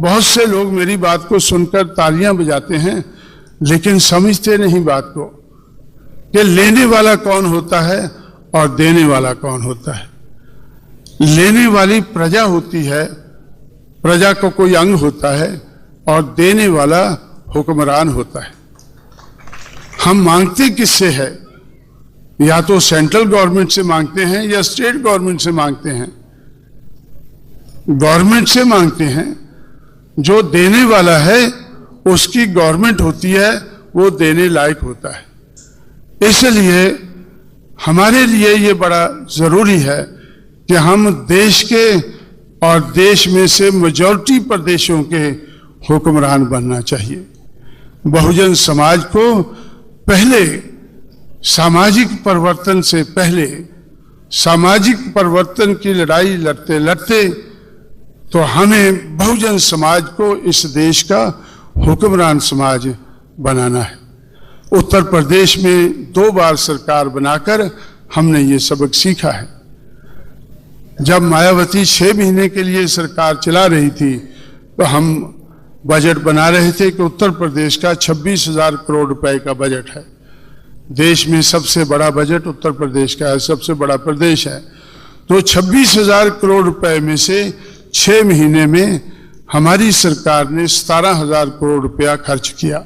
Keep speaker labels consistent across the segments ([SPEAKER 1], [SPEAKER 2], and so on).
[SPEAKER 1] बहुत से लोग मेरी बात को सुनकर तालियां बजाते हैं, लेकिन समझते नहीं बात को कि लेने वाला कौन होता है और देने वाला कौन होता है। लेने वाली प्रजा होती है, प्रजा को कोई अंग होता है, और देने वाला हुक्मरान होता है। हम मांगते किससे है? या तो सेंट्रल गवर्नमेंट से मांगते हैं या स्टेट गवर्नमेंट से मांगते हैं। गवर्नमेंट से मांगते हैं। जो देने वाला है उसकी गवर्नमेंट होती है, वो देने लायक होता है। इसलिए हमारे लिए ये बड़ा जरूरी है कि हम देश के और देश में से मेजॉरिटी प्रदेशों के हुक्मरान बनना चाहिए। बहुजन समाज को पहले सामाजिक परिवर्तन से पहले सामाजिक परिवर्तन की लड़ाई लड़ते लड़ते तो हमें बहुजन समाज को इस देश का हुक्मरान समाज बनाना है। उत्तर प्रदेश में 2 बार सरकार बनाकर हमने ये सबक सीखा है। जब मायावती 6 महीने के लिए सरकार चला रही थी तो हम बजट बना रहे थे कि उत्तर प्रदेश का 26,000 करोड़ रुपए का बजट है। देश में सबसे बड़ा बजट उत्तर प्रदेश का है, सबसे बड़ा प्रदेश है। तो 26,000 करोड़ रुपए में से 6 महीने में हमारी सरकार ने 17,000 करोड़ रुपया खर्च किया।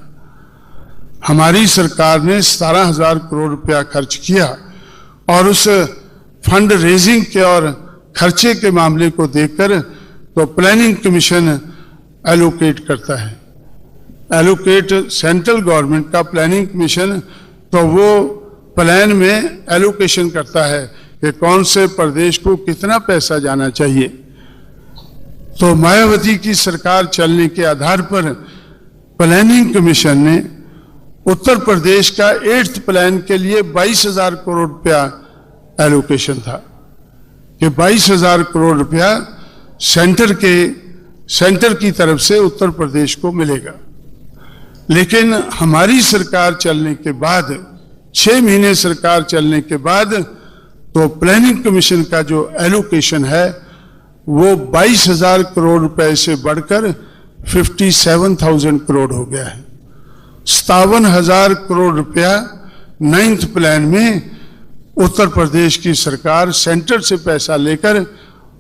[SPEAKER 1] हमारी सरकार ने 17,000 करोड़ रुपया खर्च किया और उस फंड रेजिंग के और खर्चे के मामले को देखकर तो प्लानिंग कमीशन एलोकेट करता है। एलोकेट सेंट्रल गवर्नमेंट का प्लानिंग कमीशन तो वो प्लान में एलोकेशन करता है कि कौन से प्रदेश को कितना पैसा जाना चाहिए। तो मायावती की सरकार चलने के आधार पर प्लानिंग कमीशन ने उत्तर प्रदेश का 8th प्लान के लिए 22,000 करोड़ रुपया एलोकेशन था कि 22,000 करोड़ रुपया सेंटर की तरफ से उत्तर प्रदेश को मिलेगा। लेकिन हमारी सरकार चलने के बाद 6 महीने सरकार चलने के बाद तो प्लानिंग कमीशन का जो एलोकेशन है वो 22,000 करोड़ रुपए से बढ़कर 57,000 करोड़ हो गया है। 57,000 करोड़ रुपया 9th प्लान में उत्तर प्रदेश की सरकार सेंटर से पैसा लेकर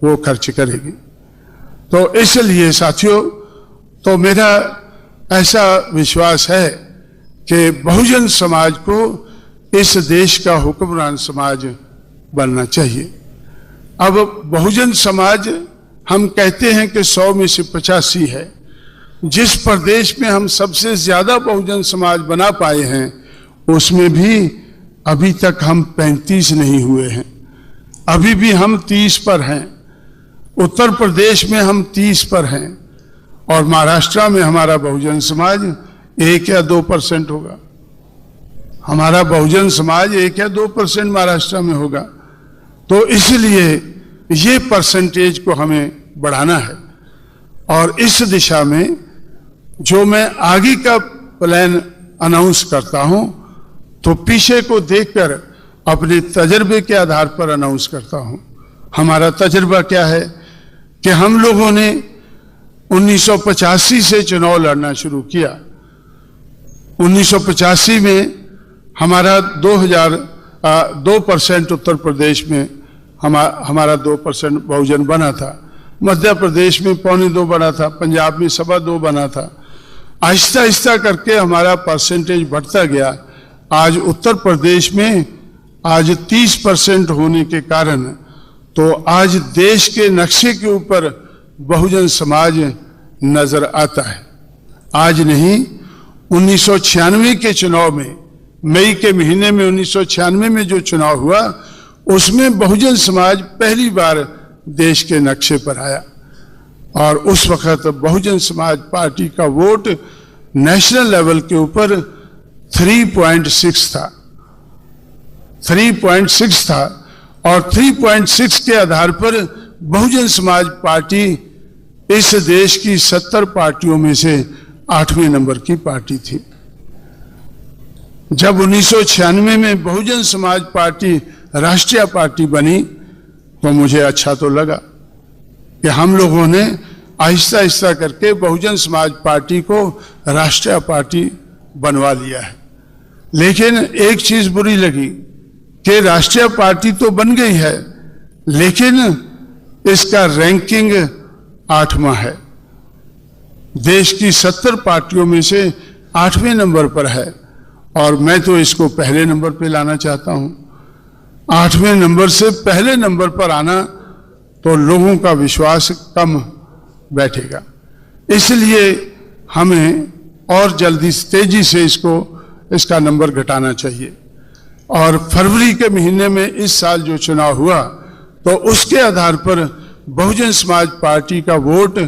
[SPEAKER 1] वो खर्च करेगी। तो इसलिए साथियों, तो मेरा ऐसा विश्वास है कि बहुजन समाज को इस देश का हुक्मरान समाज बनना चाहिए। अब बहुजन समाज हम कहते हैं कि 100 में से 85 है। जिस प्रदेश में हम सबसे ज्यादा बहुजन समाज बना पाए हैं उसमें भी अभी तक हम 35 नहीं हुए हैं। अभी भी हम 30 पर हैं। उत्तर प्रदेश में हम 30 पर हैं और महाराष्ट्र में हमारा बहुजन समाज 1 या 2% होगा। हमारा बहुजन समाज 1 या 2% महाराष्ट्र में होगा। तो इसलिए ये परसेंटेज को हमें बढ़ाना है और इस दिशा में जो मैं आगे का प्लान अनाउंस करता हूं तो पीछे को देखकर अपने तजर्बे के आधार पर अनाउंस करता हूं। हमारा तजर्बा क्या है कि हम लोगों ने 1985 से चुनाव लड़ना शुरू किया। 1985 में हमारा 2% उत्तर प्रदेश में हमारा 2% बहुजन बना था। मध्य प्रदेश में 2.25 बना था, पंजाब में 2.25 बना था। आहिस्ता आहिस्ता करके हमारा परसेंटेज बढ़ता गया। आज उत्तर प्रदेश में आज 30% होने के कारण तो आज देश के नक्शे के ऊपर बहुजन समाज नजर आता है। आज नहीं, 1996 के चुनाव में, मई के महीने में 1996 में जो चुनाव हुआ उसमें बहुजन समाज पहली बार देश के नक्शे पर आया और उस वक्त बहुजन समाज पार्टी का वोट नेशनल लेवल के ऊपर 3.6 था। 3.6 था और 3.6 के आधार पर बहुजन समाज पार्टी इस देश की 70 पार्टियों में से 8वें नंबर की पार्टी थी। जब 1996 में बहुजन समाज पार्टी राष्ट्रीय पार्टी बनी तो मुझे अच्छा तो लगा कि हम लोगों ने आहिस्ता आहिस्ता करके बहुजन समाज पार्टी को राष्ट्रीय पार्टी बनवा लिया है। लेकिन एक चीज बुरी लगी कि राष्ट्रीय पार्टी तो बन गई है, लेकिन इसका रैंकिंग 8वां है। देश की 70 पार्टियों में से 8वें नंबर पर है, और मैं तो इसको पहले नंबर पे लाना चाहता हूं। 8वें नंबर से पहले नंबर पर आना तो लोगों का विश्वास कम बैठेगा, इसलिए हमें और जल्दी तेजी से इसका नंबर घटाना चाहिए। और फरवरी के महीने में इस साल जो चुनाव हुआ तो उसके आधार पर बहुजन समाज पार्टी का वोट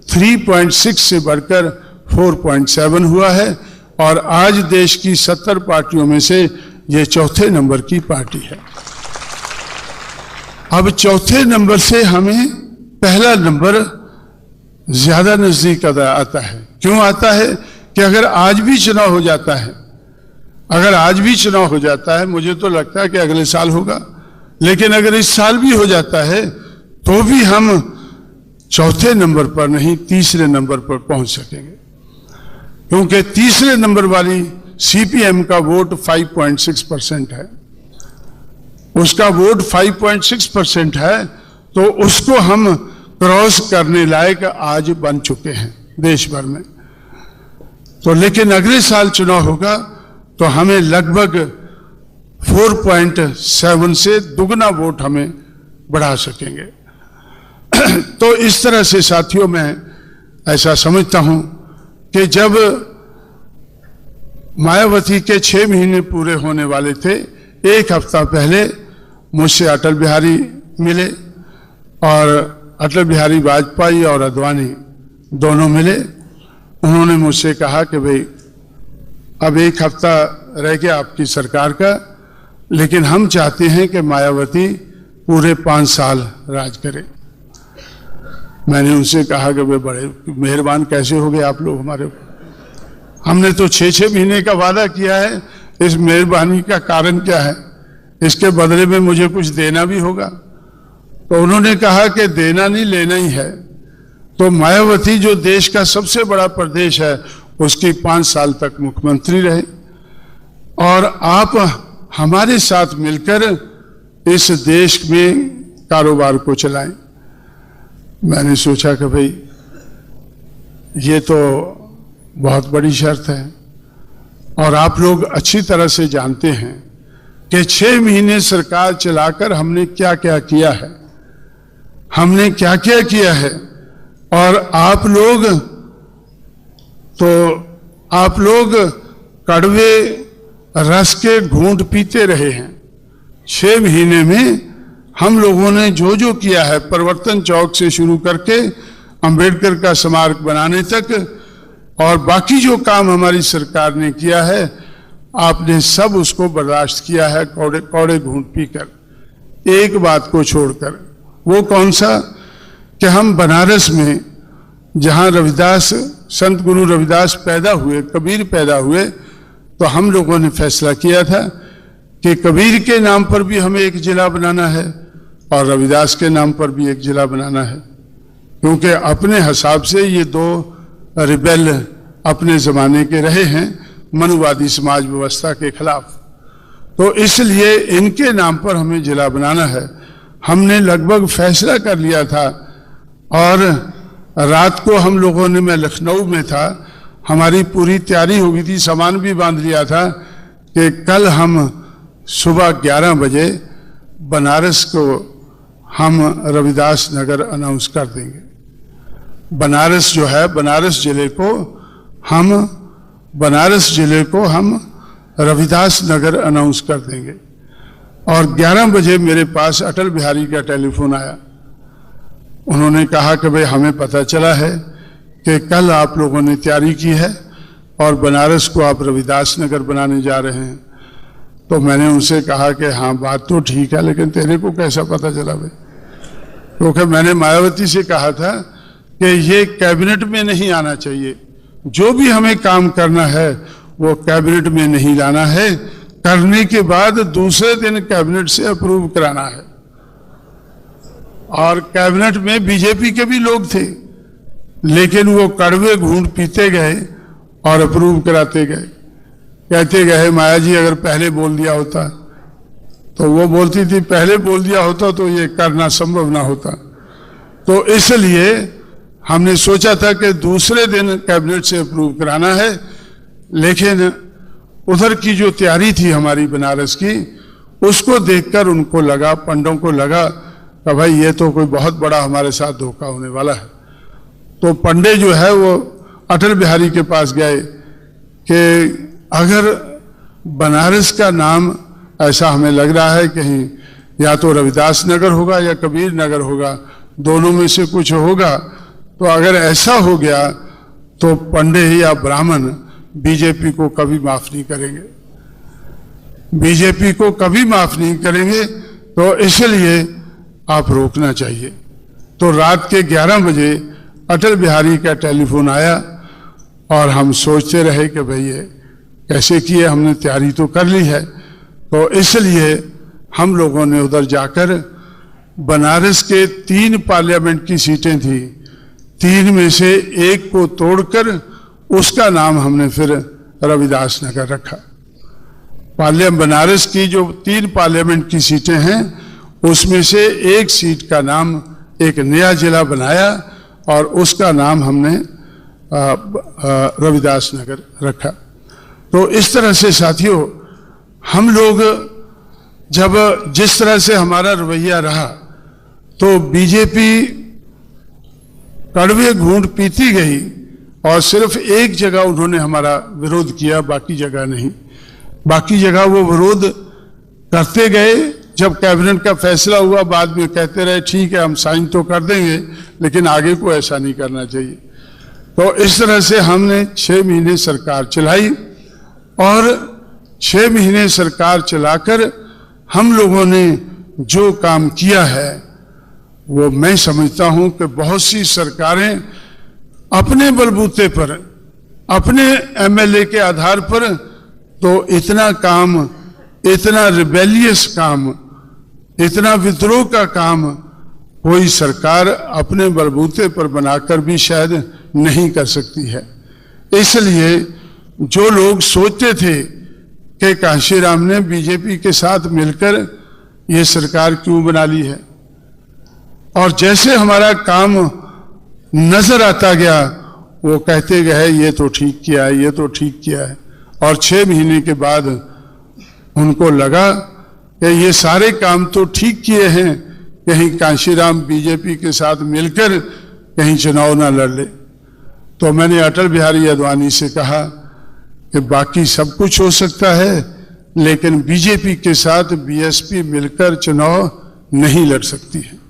[SPEAKER 1] 3.6 से बढ़कर 4.7 हुआ है, और आज देश की 70 पार्टियों में से ये चौथे नंबर की पार्टी है। अब चौथे नंबर से हमें पहला नंबर ज्यादा नजदीक आता है। क्यों आता है कि अगर आज भी चुनाव हो जाता है, मुझे तो लगता है कि अगले साल होगा, लेकिन अगर इस साल भी हो जाता है तो भी हम चौथे नंबर पर नहीं, तीसरे नंबर पर पहुंच सकेंगे, क्योंकि तीसरे नंबर वाली सीपीएम का वोट 5.6% है। उसका वोट 5.6% है, तो उसको हम क्रॉस करने लायक आज बन चुके हैं देश भर में। तो लेकिन अगले साल चुनाव होगा तो हमें लगभग 4.7 से दुगना वोट हमें बढ़ा सकेंगे। तो इस तरह से साथियों, मैं ऐसा समझता हूं कि जब मायावती के 6 महीने पूरे होने वाले थे, एक हफ्ता पहले मुझसे अटल बिहारी मिले, और अटल बिहारी वाजपेयी और आडवाणी दोनों मिले। उन्होंने मुझसे कहा कि भाई अब एक हफ्ता रह गया आपकी सरकार का, लेकिन हम चाहते हैं कि मायावती पूरे 5 साल राज करे। मैंने उनसे कहा कि वे बड़े मेहरबान कैसे हो गए आप लोग हमारे ऊपर, हमने तो 6-6 महीने का वादा किया है, इस मेहरबानी का कारण क्या है, इसके बदले में मुझे कुछ देना भी होगा। तो उन्होंने कहा कि देना नहीं लेना ही है। तो मायावती जो देश का सबसे बड़ा प्रदेश है उसकी 5 साल तक मुख्यमंत्री रहे, और आप हमारे साथ मिलकर इस देश में कारोबार को चलाएं। मैंने सोचा कि भाई ये तो बहुत बड़ी शर्त है, और आप लोग अच्छी तरह से जानते हैं कि 6 महीने सरकार चलाकर हमने क्या क्या किया है, और आप लोग कड़वे रस के घूंट पीते रहे हैं। 6 महीने में हम लोगों ने जो जो किया है, परिवर्तन चौक से शुरू करके अंबेडकर का स्मारक बनाने तक, और बाकी जो काम हमारी सरकार ने किया है, आपने सब उसको बर्दाश्त किया है कौड़े घूंट पीकर। एक बात को छोड़कर, वो कौन सा, कि हम बनारस में जहां संत गुरु रविदास पैदा हुए, कबीर पैदा हुए, तो हम लोगों ने फैसला किया था कि कबीर के नाम पर भी हमें एक जिला बनाना है और रविदास के नाम पर भी एक जिला बनाना है, क्योंकि अपने हिसाब से ये 2 रिबेल अपने जमाने के रहे हैं मनुवादी समाज व्यवस्था के खिलाफ। तो इसलिए इनके नाम पर हमें जिला बनाना है। हमने लगभग फैसला कर लिया था, और रात को हम लोगों ने, मैं लखनऊ में था, हमारी पूरी तैयारी हो गई थी, सामान भी बांध लिया था कि कल हम सुबह 11 बजे बनारस को हम रविदास नगर अनाउंस कर देंगे। बनारस जो है, बनारस जिले को हम रविदास नगर अनाउंस कर देंगे। और 11 बजे मेरे पास अटल बिहारी का टेलीफोन आया। उन्होंने कहा कि भाई हमें पता चला है कि कल आप लोगों ने तैयारी की है और बनारस को आप रविदास नगर बनाने जा रहे हैं। तो मैंने उनसे कहा कि हाँ बात तो ठीक है, लेकिन तेरे को कैसा पता चला भाई? क्योंकि मैंने मायावती से कहा था कि ये कैबिनेट में नहीं आना चाहिए, जो भी हमें काम करना है वो कैबिनेट में नहीं लाना है, करने के बाद दूसरे दिन कैबिनेट से अप्रूव कराना है। और कैबिनेट में बीजेपी के भी लोग थे, लेकिन वो कड़वे घूंट पीते गए और अप्रूव कराते गए। कहते गए माया जी अगर पहले बोल दिया होता, तो वो बोलती थी पहले बोल दिया होता तो ये करना संभव ना होता। तो इसलिए हमने सोचा था कि दूसरे दिन कैबिनेट से अप्रूव कराना है, लेकिन उधर की जो तैयारी थी हमारी बनारस की, उसको देखकर उनको लगा, पंडों को लगा कि भाई ये तो कोई बहुत बड़ा हमारे साथ धोखा होने वाला है। तो पंडे जो है वो अटल बिहारी के पास गए कि अगर बनारस का नाम ऐसा हमें लग रहा है कहीं या तो रविदास नगर होगा या कबीर नगर होगा, दोनों में से कुछ होगा, तो अगर ऐसा हो गया तो पंडे या ब्राह्मण बीजेपी को कभी माफ नहीं करेंगे, बीजेपी को कभी माफ नहीं करेंगे, तो इसलिए आप रोकना चाहिए। तो रात के 11 बजे अटल बिहारी का टेलीफोन आया और हम सोचते रहे कि भाई ये कैसे किए, हमने तैयारी तो कर ली है। तो इसलिए हम लोगों ने उधर जाकर बनारस के 3 पार्लियामेंट की सीटें थी, 3 में से एक को तोड़कर उसका नाम हमने फिर रविदास नगर रखा। बनारस की जो 3 पार्लियामेंट की सीटें हैं उसमें से एक सीट का नाम एक नया जिला बनाया और उसका नाम हमने रविदास नगर रखा। तो इस तरह से साथियों हम लोग जब जिस तरह से हमारा रवैया रहा, तो बीजेपी कड़वे घूंट पीती गई और सिर्फ एक जगह उन्होंने हमारा विरोध किया, बाकी जगह नहीं। बाकी जगह वो विरोध करते गए। जब कैबिनेट का फैसला हुआ बाद में कहते रहे ठीक है हम साइन तो कर देंगे, लेकिन आगे को ऐसा नहीं करना चाहिए। तो इस तरह से हमने 6 महीने सरकार चलाई और 6 महीने सरकार चलाकर हम लोगों ने जो काम किया है वो मैं समझता हूं कि बहुत सी सरकारें अपने बलबूते पर, अपने एमएलए के आधार पर तो इतना काम, इतना रिबेलियस काम, इतना विद्रोह का काम कोई सरकार अपने बलबूते पर बनाकर भी शायद नहीं कर सकती है। इसलिए जो लोग सोचते थे कि कांशीराम ने बीजेपी के साथ मिलकर ये सरकार क्यों बना ली है, और जैसे हमारा काम नजर आता गया वो कहते गए ये तो ठीक किया है, ये तो ठीक किया है। और 6 महीने के बाद उनको लगा कि ये सारे काम तो ठीक किए हैं, कहीं कांशीराम बीजेपी के साथ मिलकर कहीं चुनाव ना लड़ ले। तो मैंने अटल बिहारी आडवाणी से कहा कि बाकी सब कुछ हो सकता है, लेकिन बीजेपी के साथ बीएसपी मिलकर चुनाव नहीं लड़ सकती है।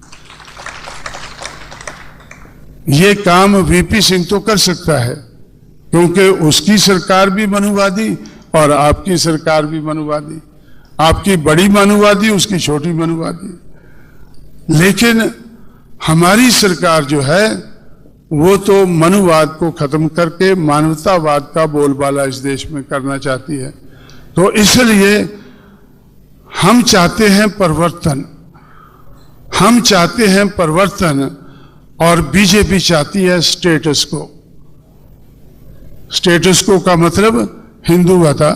[SPEAKER 1] ये काम वीपी सिंह तो कर सकता है, क्योंकि उसकी सरकार भी मनुवादी और आपकी सरकार भी मनुवादी, आपकी बड़ी मनुवादी, उसकी छोटी मनुवादी। लेकिन हमारी सरकार जो है वो तो मनुवाद को खत्म करके मानवतावाद का बोलबाला इस देश में करना चाहती है। तो इसलिए हम चाहते हैं परिवर्तन, हम चाहते हैं परिवर्तन, और बीजेपी चाहती है स्टेटस को। स्टेटस को का मतलब हिंदुवता,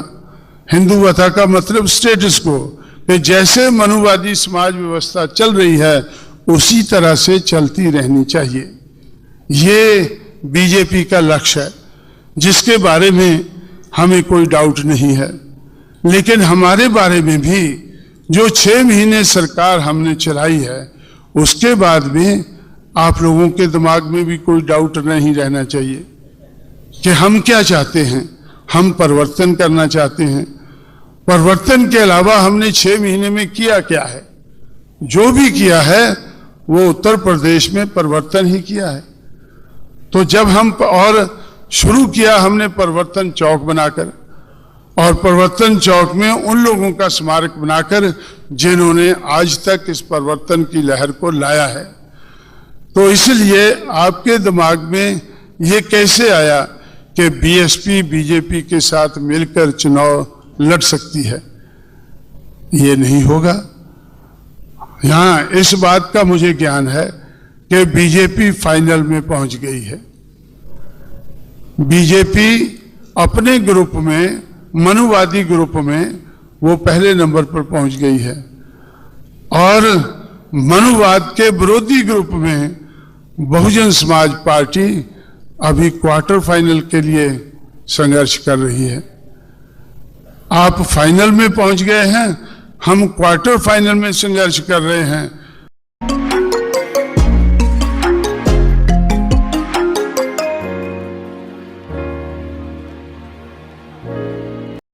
[SPEAKER 1] हिंदुवता का मतलब स्टेटस को, कि जैसे मनुवादी समाज व्यवस्था चल रही है उसी तरह से चलती रहनी चाहिए। ये बीजेपी का लक्ष्य है, जिसके बारे में हमें कोई डाउट नहीं है। लेकिन हमारे बारे में भी जो 6 महीने सरकार हमने चलाई है, उसके बाद भी आप लोगों के दिमाग में भी कोई डाउट नहीं रहना चाहिए कि हम क्या चाहते हैं। हम परिवर्तन करना चाहते हैं। परिवर्तन के अलावा हमने 6 महीने में किया क्या है? जो भी किया है वो उत्तर प्रदेश में परिवर्तन ही किया है। तो जब हम और शुरू किया हमने परिवर्तन चौक बनाकर, और परिवर्तन चौक में उन लोगों का स्मारक बनाकर जिन्होंने आज तक इस परिवर्तन की लहर को लाया है। तो इसलिए आपके दिमाग में ये कैसे आया कि बीएसपी बीजेपी के साथ मिलकर चुनाव लड़ सकती है? ये नहीं होगा। यहाँ इस बात का मुझे ज्ञान है कि बीजेपी फाइनल में पहुंच गई है। बीजेपी अपने ग्रुप में, मनुवादी ग्रुप में, वो पहले नंबर पर पहुंच गई है और मनुवाद के विरोधी ग्रुप में बहुजन समाज पार्टी अभी क्वार्टर फाइनल के लिए संघर्ष कर रही है। आप फाइनल में पहुंच गए हैं, हम क्वार्टर फाइनल में संघर्ष कर रहे हैं।